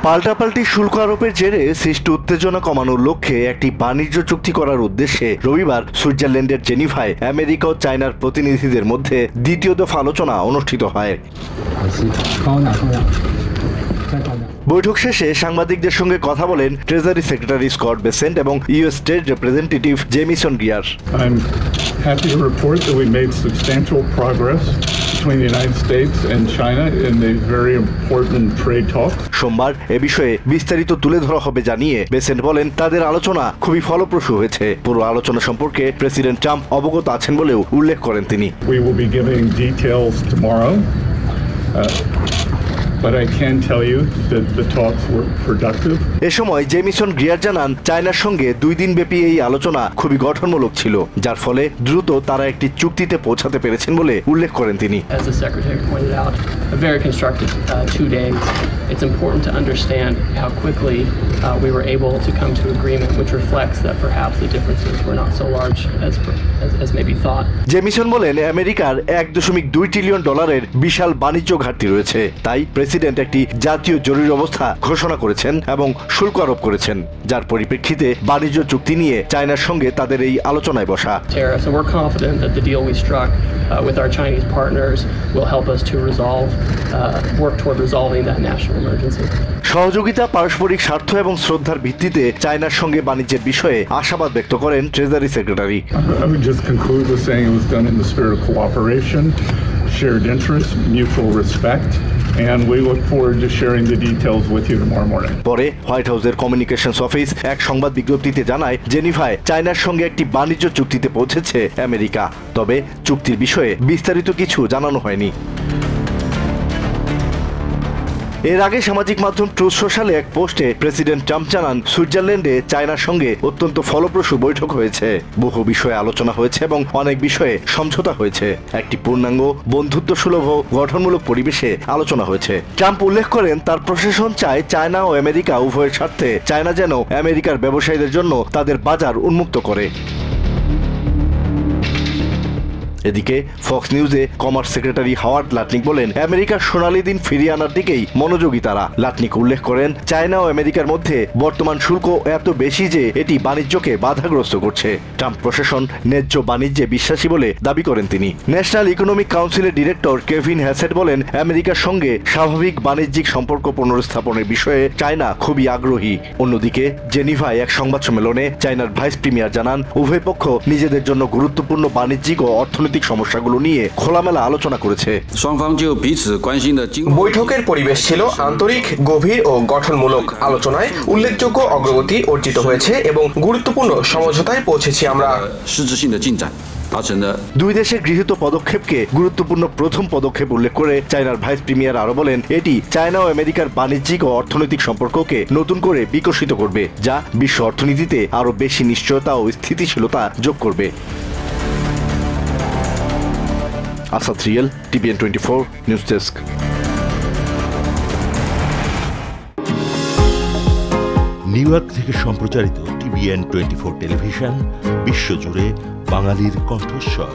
পাল্টাপাল্টি শুল্ক আরোপের জেরে সৃষ্ট উত্তেজনা কমানোর লক্ষ্যে একটি বাণিজ্য চুক্তি করার উদ্দেশ্যে রবিবার সুইজারল্যান্ডের জেনিভায় আমেরিকা ও চায়নার প্রতিনিধিদের মধ্যে দ্বিতীয় দফা আলোচনা অনুষ্ঠিত হয়। বৈঠক শেষে সাংবাদিকদের সঙ্গে কথা বলেন ট্রেজারি সেক্রেটারি স্কট বেসেন্ট এবং US state representative Jamieson gear. I'm happy to report that we made substantial progress between the United States and China in the very important trade talks. সোমবার এ বিষয়ে বিস্তারিত তুলে ধরা হবে জানিয়ে বেসেন্ট বলেন তাদের আলোচনা খুবই ফলপ্রসূ হয়েছে। পুরো আলোচনা সম্পর্কে প্রেসিডেন্ট ট্রাম্প অবগত আছেন বলেও উল্লেখ করেন তিনি। We will be giving details tomorrow. But I can tell you that the talks were productive. এ সময় জেমিসন গ্রিয়ার জানান চায়নার সঙ্গে 2 দিন ব্যাপী এই আলোচনা খুবই গঠনমূলক ছিল, যার ফলে দ্রুত তারা একটি চুক্তিতে পৌঁছাতে পেরেছেন বলে উল্লেখ করেন তিনি। As the secretary pointed out, a very constructive 2 days. It's important to understand how quickly we were able to come to agreement, which reflects that perhaps the differences were not so large as maybe thought. Jamieson বলেন আমেরিকার $1.2 trillion বিশাল বাণিজ্য ঘাটতি রয়েছে, তাই president একটি জাতীয় জরুরি অবস্থা ঘোষণা করেছেন এবং শুল্ক আরোপ করেছেন, যার পরিপ্রেক্ষিতে বাণিজ্য চুক্তি নিয়ে চায়নার সঙ্গে তাদের এই আলোচনায় বসা। So we're confident that the deal we struck with our Chinese partners will help us to work toward resolving that national emergency. সহযোগিতা, পারস্পরিক স্বার্থ এবং শ্রদ্ধার ভিত্তিতে চায়নার সঙ্গে বাণিজ্যের বিষয়ে আশাবাদ ব্যক্ত করেন treasury secretary. I would just conclude with saying it was done in the spirit of cooperation, shared interest, mutual respect. And we look forward to sharing the details with you tomorrow morning. পরে white হাউসের communications office এক সংবাদ বিজ্ঞপ্তিতে জানায় জেনিভায় চায়নার সঙ্গে একটি বাণিজ্য চুক্তিতে পৌঁছেছে আমেরিকা, তবে চুক্তির বিষয়ে বিস্তারিত কিছু জানানো হয়নি। এর আগে সামাজিক মাধ্যম ট্রুথ সোশ্যালে এক পোস্টে প্রেসিডেন্ট ট্রাম্প জানান সুইজারল্যান্ডে চায়নার সঙ্গে অত্যন্ত ফলপ্রসূ বৈঠক হয়েছে, বহু বিষয়ে আলোচনা হয়েছে এবং অনেক বিষয়ে সমঝোতা হয়েছে, একটি পূর্ণাঙ্গ বন্ধুত্বসুলভ ও গঠনমূলক পরিবেশে আলোচনা হয়েছে। ট্রাম্প উল্লেখ করেন তার প্রশাসন চায় চায়না ও আমেরিকা উভয়ের স্বার্থে চায়না যেন আমেরিকার ব্যবসায়ীদের জন্য তাদের বাজার উন্মুক্ত করে। এদিকে ফক্স নিউজে কমার্স সেক্রেটারি হাওয়ার্ড লাটনিক বলেন আমেরিকার সোনালী দিন ফিরিয়ে আনার দিকেই মনোযোগী তারা। লাটনিক উল্লেখ করেন চায়না ও আমেরিকার মধ্যে বর্তমান শুল্ক এত বেশি যে এটি বাণিজ্যকে বাধাগ্রস্ত করছে। ট্রাম্প প্রশাসন ন্যায্য বাণিজ্যে বিশ্বাসী বলে দাবি করেন তিনি। ন্যাশনাল ইকোনমিক কাউন্সিলের ডিরেক্টর কেভিন হ্যাসেট বলেন আমেরিকার সঙ্গে স্বাভাবিক বাণিজ্যিক সম্পর্ক পুনরুস্থাপনের বিষয়ে চায়না খুবই আগ্রহী। অন্যদিকে জেনিভায় এক সংবাদ সম্মেলনে চায়নার ভাইস প্রিমিয়ার জানান উভয় পক্ষ নিজেদের জন্য গুরুত্বপূর্ণ বাণিজ্যিক ও অর্থনৈতিক সমস্যাগুলো নিয়ে খোলামেলা আলোচনা করেছে। বৈঠকের পরিবেশ ছিল আন্তরিক, গভীর ও গঠনমূলক। আলোচনায় উল্লেখযোগ্য অগ্রগতি অর্জিত হয়েছে এবং গুরুত্বপূর্ণ সমঝোতায় পৌঁছেছি আমরা। দুই দেশের গৃহীত পদক্ষেপকে গুরুত্বপূর্ণ প্রথম পদক্ষেপ উল্লেখ করে চায়নার ভাইস প্রিমিয়ার আরো বলেন এটি চায়না ও আমেরিকার বাণিজ্যিক ও অর্থনৈতিক সম্পর্ককে নতুন করে বিকশিত করবে, যা বিশ্ব অর্থনীতিতে আরো বেশি নিশ্চয়তা ও স্থিতিশীলতা যোগ করবে। Asad real, TVN 24 news desk. New York থেকে সম্প্রচারিত TVN 24 টেলিভিশন বিশ্বজুড়ে বাঙালির কণ্ঠস্বর।